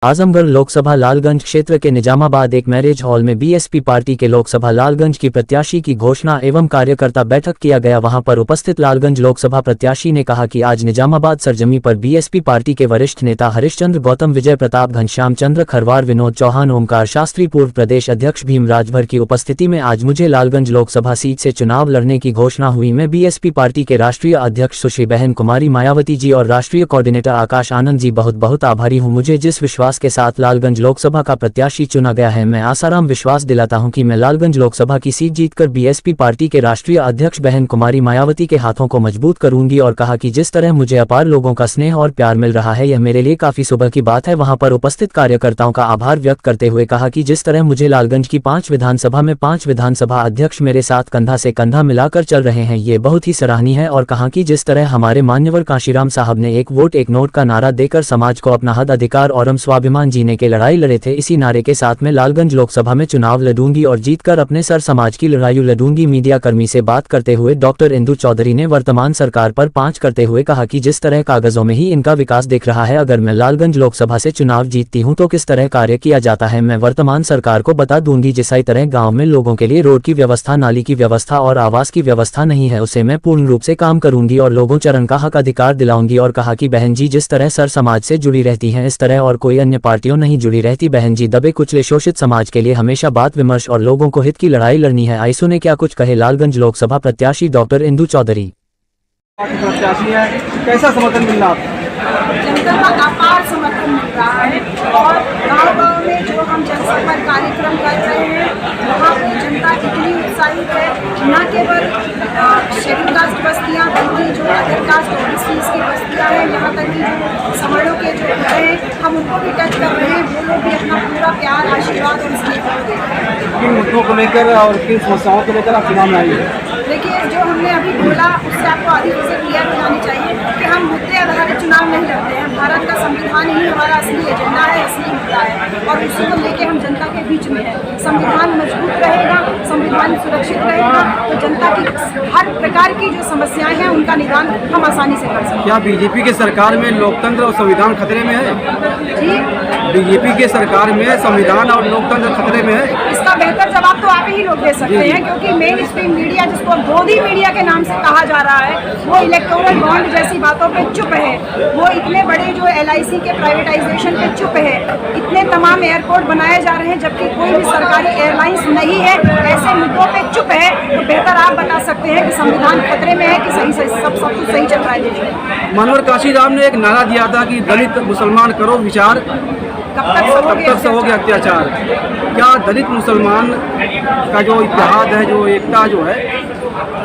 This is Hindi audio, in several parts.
आजमगढ़ लोकसभा लालगंज क्षेत्र के निजामाबाद एक मैरिज हॉल में बीएसपी पार्टी के लोकसभा लालगंज की प्रत्याशी की घोषणा एवं कार्यकर्ता बैठक किया गया। वहां पर उपस्थित लालगंज लोकसभा प्रत्याशी ने कहा कि आज निजामाबाद सरजमी पर बीएसपी पार्टी के वरिष्ठ नेता हरिश्चंद्र गौतम, विजय प्रताप, घनश्याम चंद्र खरवार, विनोद चौहान, ओमकार शास्त्री, पूर्व प्रदेश अध्यक्ष भीम राजभर की उपस्थिति में आज मुझे लालगंज लोकसभा सीट से चुनाव लड़ने की घोषणा हुई। मैं बीएसपी पार्टी के राष्ट्रीय अध्यक्ष सुश्री बहन कुमारी मायावती जी और राष्ट्रीय कोऑर्डिनेटर आकाश आनंद जी बहुत बहुत आभारी हूँ। मुझे जिस विश्वास के साथ लालगंज लोकसभा का प्रत्याशी चुना गया है, मैं आसाराम विश्वास दिलाता हूं कि मैं लालगंज लोकसभा की सीट जीतकर बीएसपी पार्टी के राष्ट्रीय अध्यक्ष बहन कुमारी मायावती के हाथों को मजबूत करूंगी। और कहा कि जिस तरह मुझे अपार लोगों का स्नेह और प्यार मिल रहा है, यह मेरे लिए काफी सुबह की बात है। वहां पर उपस्थित कार्यकर्ताओं का आभार व्यक्त करते हुए कहा कि जिस तरह मुझे लालगंज की 5 विधानसभा में 5 विधानसभा अध्यक्ष मेरे साथ कंधा से कंधा मिलाकर चल रहे हैं, ये बहुत ही सराहनीय है। और कहा कि जिस तरह हमारे मान्यवर काशीराम साहब ने एक वोट एक नोट का नारा देकर समाज को अपना हद, अधिकार और स्वाभिमान जीने के लड़ाई लड़े थे, इसी नारे के साथ में लालगंज लोकसभा में चुनाव लड़ूंगी और जीतकर अपने सर समाज की लड़ाई लड़ूंगी। मीडिया कर्मी से बात करते हुए डॉक्टर इंदु चौधरी ने वर्तमान सरकार पर पांच करते हुए कहा कि जिस तरह कागजों में ही इनका विकास दिख रहा है, अगर मैं लालगंज लोकसभा से चुनाव जीतती हूं तो किस तरह कार्य किया जाता है मैं वर्तमान सरकार को बता दूंगी। जिस तरह गाँव में लोगों के लिए रोड की व्यवस्था, नाली की व्यवस्था और आवास की व्यवस्था नहीं है, उसे मैं पूर्ण रूप से काम करूंगी और लोगों चरण का हक अधिकार दिलाऊंगी। और कहा कि बहन जी जिस तरह सर समाज से जुड़ी रहती हैं, इस तरह और कोई अन्य पार्टियों नहीं जुड़ी रहती। बहन जी दबे कुचले शोषित समाज के लिए हमेशा बात विमर्श और लोगों को हित की लड़ाई लड़नी है। आई सुने क्या कुछ कहे लालगंज लोकसभा प्रत्याशी डॉक्टर इंदु चौधरी। प्रत्याशी है, कैसा समर्थन मिल रहा है? जनता का अपार समर्थन मिल रहा है और गांव-गांव में जो हम जनसंपर्क कार्यक्रम कर रहे हैं, वहाँ पे जनता इतनी उत्साहित है। न केवल शेड्यूल कास्ट बस्तियाँ, बल्कि जो अदर कास्ट ओबीसीज की बस्तियाँ हैं, यहाँ तक कि जो सवर्णों के जो हैं, हम उनको भी टच कर रहे हैं। वो लोग भी अपना पूरा प्यार, आशीर्वाद और स्नेह दे रहे हैं। किन मुद्दों को लेकर और किन समस्याओं को लेकर आप चुनाव में आई है? देखिए, जो हमने अभी बोला उससे आपको आधी चीज़ें क्लियर हो जानी चाहिए कि हम मुद्दे आधारित चुनाव नहीं लड़ते हैं। भारत का संविधान ही हमारा असली एजेंडा है, असली मुद्दा है और उसी को लेके हम जनता के बीच में हैं। संविधान मजबूत रहेगा, संविधान सुरक्षित रहेगा तो जनता की हर प्रकार की जो समस्याएं हैं उनका निदान हम आसानी से कर सकते हैं। क्या बीजेपी के सरकार में लोकतंत्र और संविधान खतरे में है? जी, बीजेपी के सरकार में संविधान और लोकतंत्र खतरे में है? इसका बेहतर जवाब तो आप ही लोग दे सकते हैं, क्योंकि मेन स्ट्रीम मीडिया, जिसको गोदी मीडिया के नाम से कहा जा रहा है, वो इलेक्टोरल बॉन्ड जैसी बातों पे चुप है। वो इतने बड़े जो LIC के प्राइवेटाइजेशन पे चुप है। इतने तमाम एयरपोर्ट बनाए जा रहे हैं जबकि कोई भी सरकारी एयरलाइंस नहीं है। ऐसे मुद्दों पे चुप है तो बेहतर आप बता सकते हैं कि संविधान खतरे में है कि सही सब कुछ सही चल रहा है। मानवर काशीराम ने एक नारा दिया था कि दलित मुसलमान करो विचार, कब तक सहोगे अत्याचार। क्या दलित मुसलमान का जो इत्तेहाद है, जो एकता जो है,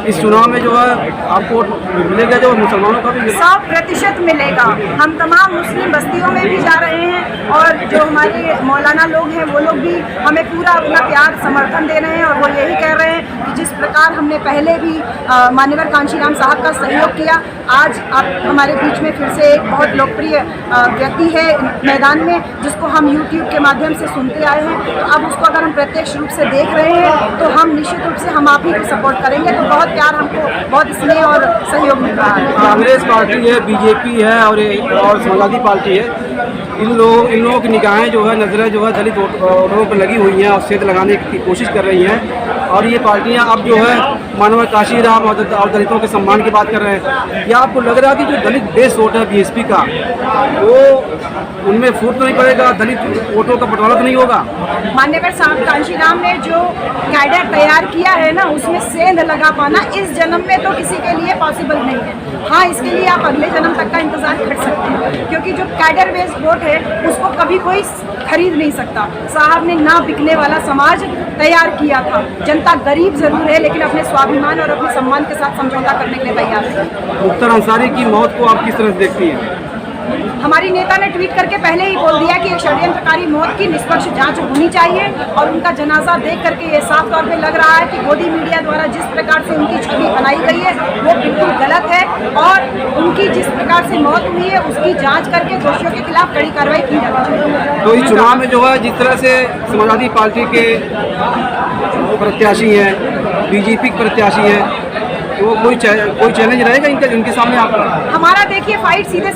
इस चुनाव में जो है आपको मिलेगा? जो मुसलमानों का भी 100% मिलेगा। हम तमाम मुस्लिम बस्तियों में भी जा रहे हैं और जो हमारे मौलाना लोग हैं वो लोग भी हमें पूरा अपना प्यार समर्थन दे रहे हैं और वो यही कह रहे हैं कि जिस प्रकार हमने पहले भी मान्यवर कांशीराम साहब का सहयोग किया, आज आप हमारे बीच में फिर से एक बहुत लोकप्रिय व्यक्ति है मैदान में, जिसको हम YouTube के माध्यम से सुनते आए हैं। तो अब उसको अगर हम प्रत्यक्ष रूप से देख रहे हैं तो हम निश्चित रूप से हम आप ही को सपोर्ट करेंगे। तो बहुत प्यार, हमको बहुत स्नेह और सहयोग मिल रहा है। कांग्रेस पार्टी है, बीजेपी है और समाजवादी पार्टी है। इन लोगों की निगाहें जो है, नजरें जो है दलित वोटरों पर लगी हुई हैं और सेध लगाने की कोशिश कर रही हैं। और ये पार्टियां अब जो है मानवर काशीराम और दलितों के सम्मान की बात कर रहे हैं। क्या आपको लग रहा है कि जो दलित बेस वोट है बीएसपी का, वो उनमें फूट तो नहीं पड़ेगा, दलित वोटों का बंटवारा तो नहीं होगा? मान्यवर कांशीराम ने जो कैडर तैयार किया है ना, उसमें सेंध लगा पाना इस जन्म में तो किसी के लिए पॉसिबल नहीं है। हाँ, इसके लिए आप अगले जन्म तक का इंतजार कर सकते हैं, क्योंकि जो कैडर बेस्ड वोट है उसको कभी कोई खरीद नहीं सकता। साहब ने ना बिकने वाला समाज तैयार किया था। जनता गरीब जरूर है लेकिन अपने स्वाभिमान और अपने सम्मान के साथ समझौता करने के लिए तैयार है। मुख्तार अंसारी की मौत को आप किस तरह से देखती हैं? हमारी नेता ने ट्वीट करके पहले ही बोल दिया कि एक षड्यंत्रकारी मौत की निष्पक्ष जांच होनी चाहिए और उनका जनाजा देख करके ये साफ तौर पे लग रहा है कि मोदी मीडिया द्वारा जिस प्रकार से उनकी छवि बनाई गई है वो बिल्कुल गलत है और उनकी जिस प्रकार से मौत हुई है उसकी जांच करके दोषियों के खिलाफ कड़ी कार्रवाई की जानी चाहिए। तो इस चुनाव में जो है जिस तरह से समाजवादी पार्टी के प्रत्याशी हैं, बीजेपी के प्रत्याशी हैं, तो कोई चैलेंज रहेगा इनके सामने आपका? हमारा देखिए फाइट सीधे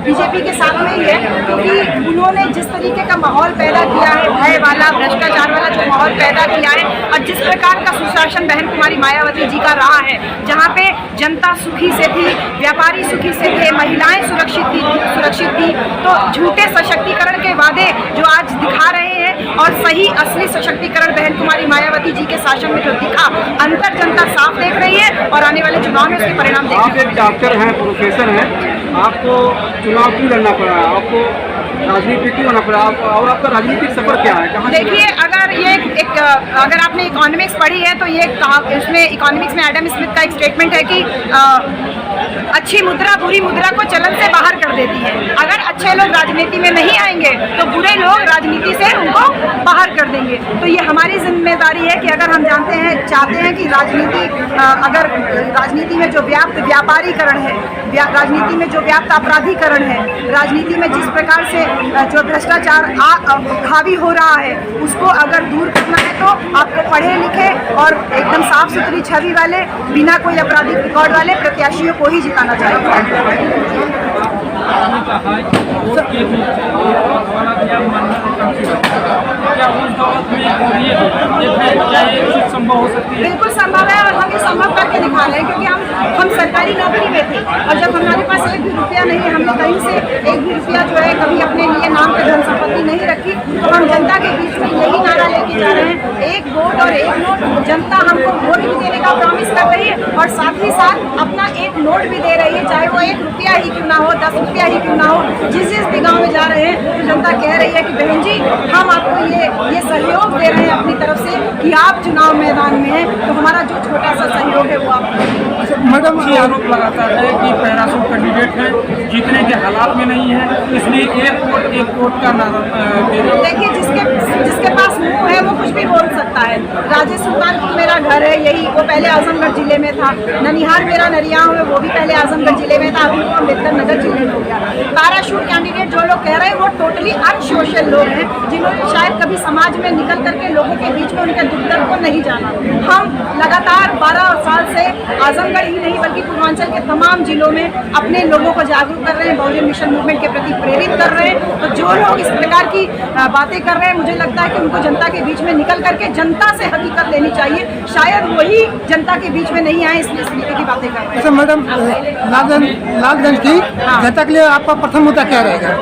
बीजेपी के साथ में ही है, क्योंकि उन्होंने जिस तरीके का माहौल पैदा किया है, भय वाला, भ्रष्टाचार वाला जो माहौल पैदा किया है, और जिस प्रकार का सुशासन बहन कुमारी मायावती जी का रहा है, जहाँ पे जनता सुखी से थी, व्यापारी सुखी से थे, महिलाएं सुरक्षित थी, तो झूठे सशक्तिकरण के वादे जो आज दिखा रहे हैं और सही असली सशक्तिकरण बहन कुमारी मायावती जी के शासन में जो दिखा, अंतर जनता साफ देख रही है और आने वाले चुनाव में उसके परिणाम देखेंगे। आप एक डॉक्टर हैं, प्रोफेसर हैं, आपको चुनाव क्यों लड़ना पड़ा, आपको राजनीति क्यों होना पड़ा, और आपका राजनीतिक सफर क्या है, कहाँ? देखिए, अगर आपने इकोनॉमिक्स पढ़ी है तो ये इसमें इकोनॉमिक्स में एडम स्मिथ का एक स्टेटमेंट है कि अच्छी मुद्रा बुरी मुद्रा को चलन से बाहर कर देती है। अगर अच्छे लोग राजनीति में नहीं आएंगे तो बुरे लोग राजनीति से उनको बाहर कर देंगे। तो ये हमारी जिम्मेदारी है कि अगर हम चाहते हैं कि अगर राजनीति में जो व्याप्त व्यापारीकरण है, राजनीति में जो व्याप्त अपराधीकरण है, राजनीति में जिस प्रकार से जो भ्रष्टाचार हावी हो रहा है, उसको अगर दूर करना है तो आपको पढ़े लिखे और एकदम साफ सुथरी छवि वाले, बिना कोई आपराधिक रिकॉर्ड वाले प्रत्याशियों को ही जिताना चाहिए। बिल्कुल संभव है और हम ये संभव करके दिखा रहे हैं, क्योंकि हम सरकारी नौकरी में थे और जब हमारे पास एक भी रुपया नहीं है, हमने कहीं से एक भी रुपया जो है कभी अपने लिए नाम पे धन संपत्ति नहीं रखी, तो हम जनता के बीच में यही नारा लेके जा रहे हैं, एक वोट और एक नोट। जनता हमको वोट भी देने का प्रॉमिस कर रही है और साथ ही साथ अपना एक नोट भी दे रही है, चाहे वो 1 रुपया ही क्यों ना हो, 10 रुपया ही क्यों ना हो। जिस भी गाँव में जा रहे हैं तो जनता कह रही है कि बहन जी, हम आपको ये सहयोग दे रहे हैं अपनी तरफ से कि आप चुनाव मैदान में हैं, तो हमारा जो छोटा सा सहयोग है वो आप। मैडम, ये आरोप लगाता है कि पैराशूट कैंडिडेट है, जीतने के हालात में नहीं है, इसलिए एक वोट का नारा। देखिए, जिसके पास मुंह है वो कुछ भी बोल सकता है। राजेश सुल्तानपुर मेरा घर है, यही वो पहले आजमगढ़ जिले में था। ननिहाल मेरा नरियाव है, वो भी पहले आजमगढ़ जिले में था, अभी वो अम्बेडकर नगर जिले में हो गया। पैराशूट कैंडिडेट जो लोग कह रहे हैं वो टोटली अनसोशल लोग हैं, जिन्होंने शायद कभी समाज में निकल करके लोगों के बीच में उनके दुख दर्द को नहीं जाना। हम लगातार 12 साल से आजमगढ़ ही नहीं बल्कि पूर्वांचल के तमाम जिलों में अपने लोगों को जागरूक कर रहे हैं, बहुजन मिशन मूवमेंट के प्रति प्रेरित कर रहे हैं। तो जो लोग इस प्रकार की बातें कर रहे हैं, मुझे लगता है कि उनको जनता के बीच में निकल करके जनता से हकीकत लेनी चाहिए। शायद वही जनता के बीच में नहीं आए, इसलिए इस तरीके की बातें कर रहे हैं। अच्छा मैडम, लालगंज की जनता के लिए आपका प्रथम मुद्दा क्या रहेगा?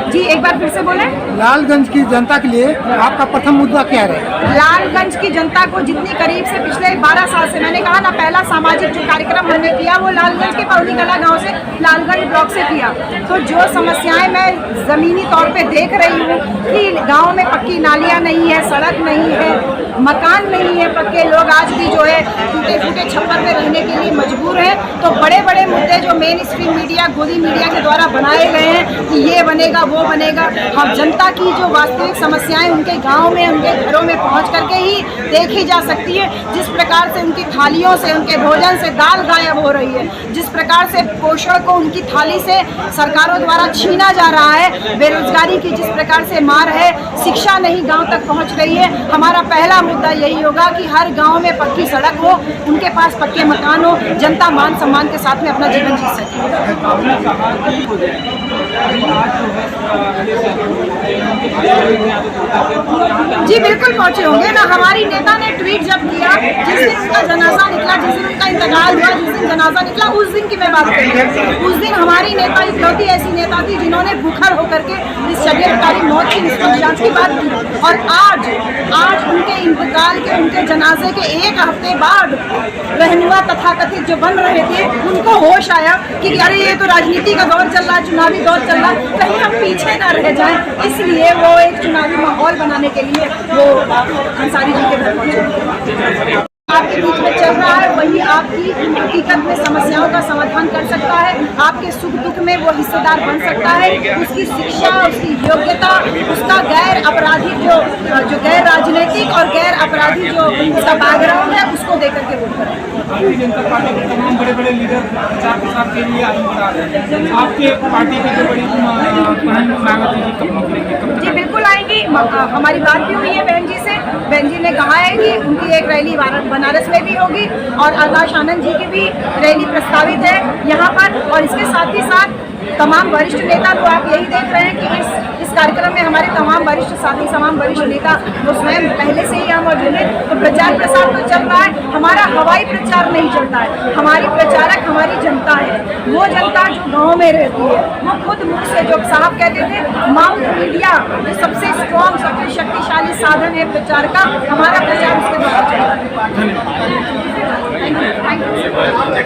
जी, एक बार फिर से बोलें। लालगंज की जनता के लिए आपका प्रथम मुद्दा क्या है? लालगंज की जनता को जितनी करीब से पिछले 12 साल से, मैंने कहा ना, पहला सामाजिक जो कार्यक्रम हमने किया वो लालगंज के पौड़ी कला गांव से, लालगंज ब्लॉक से किया। तो जो समस्याएं मैं ज़मीनी तौर पे देख रही हूँ कि गांव में पक्की नालियाँ नहीं है, सड़क नहीं है, मकान नहीं है पक्के, लोग आज भी जो है टूटे फूटे छप्पर में रहने के लिए मजबूर हैं। तो बड़े बड़े मुद्दे जो मेन स्ट्रीम मीडिया, गोदी मीडिया के द्वारा बनाए गए हैं कि ये बनेगा वो बनेगा, हम जनता की जो वास्तविक समस्याएं उनके गांव में, उनके घरों में पहुंच करके ही देखी जा सकती है। जिस प्रकार से उनकी थालियों से, उनके भोजन से दाल गायब हो रही है, जिस प्रकार से पोषण को उनकी थाली से सरकारों द्वारा छीना जा रहा है, बेरोजगारी की जिस प्रकार से मार है, शिक्षा नहीं गांव तक पहुंच रही है। हमारा पहला मुद्दा यही होगा कि हर गांव में पक्की सड़क हो, उनके पास पक्के मकान हो, जनता मान सम्मान के साथ में अपना जीवन जी सके। जी बिल्कुल पहुंचे होंगे ना। हमारी नेता ने ट्वीट जब किया, जिस दिन उनका जनाजा निकला, जिस दिन उनका इंतकाल हुआ, जिस दिन जनाजा निकला, उस दिन की मैं बात कर रही हूँ। उस दिन हमारी नेता इकलौती ऐसी नेता थी जिन्होंने भूखर होकर के इस षड्यंत्रकारी मौत की निष्पक्ष जांच की बात की। और आज उनके इंतकाल के, उनके जनाजे के 1 हफ्ते बाद रहनुमा तथाकथित जो बन रहे थे, उनको होश आया कि अरे ये तो राजनीति का दौर चल रहा है, चुनावी दौर चल रहा है, कहीं हम पीछे ना रह जाएं। इसलिए वो एक चुनावी माहौल बनाने के लिए वो अंसारी जी के घर पहुंचे। आपके बीच में चल रहा है वही आपकी हकीकत में समस्याओं का समाधान कर सकता है, आपके सुख दुख में वो हिस्सेदार बन सकता है। उसकी शिक्षा, उसकी योग्यता, उसका गैर आपराधिक जो गैर राजनीतिक और गैर आपराधिक जो उसका बैकग्राउंड है, उसको देकर के वोट करें। भारतीय जनता पार्टी के तमाम बड़े बड़े लीडर प्रचार प्रसार के लिए आगे बढ़ा रहे हैं। आपके पार्टी की जो बड़ी बहन मायावती जी कब निकलेंगी? जी बिल्कुल आएंगी। हमारी बात भी हुई है बहन जी से। बहन जी ने कहा है कि उनकी एक रैली बनारस में भी होगी और आकाश आनंद जी की भी रैली प्रस्तावित है यहाँ पर। और इसके साथ ही साथ तमाम वरिष्ठ नेता, तो आप यही देख रहे हैं कि इस कार्यक्रम में हमारे तमाम वरिष्ठ साथी, तमाम वरिष्ठ नेता वो स्वयं पहले से ही यहाँ मौजूद है। तो प्रचार प्रसार तो चल रहा है, हमारा हवाई प्रचार नहीं चलता है। हमारी प्रचारक हमारी जनता है, वो जनता जो गाँव में रहती है, वो खुद मुख से जो साहब कहते थे माउथ मीडिया जो सबसे स्ट्रॉन्ग, सबसे शक्तिशाली साधन है प्रचार का, हमारा प्रचार उसके द्वारा चल रहा है। Thank you.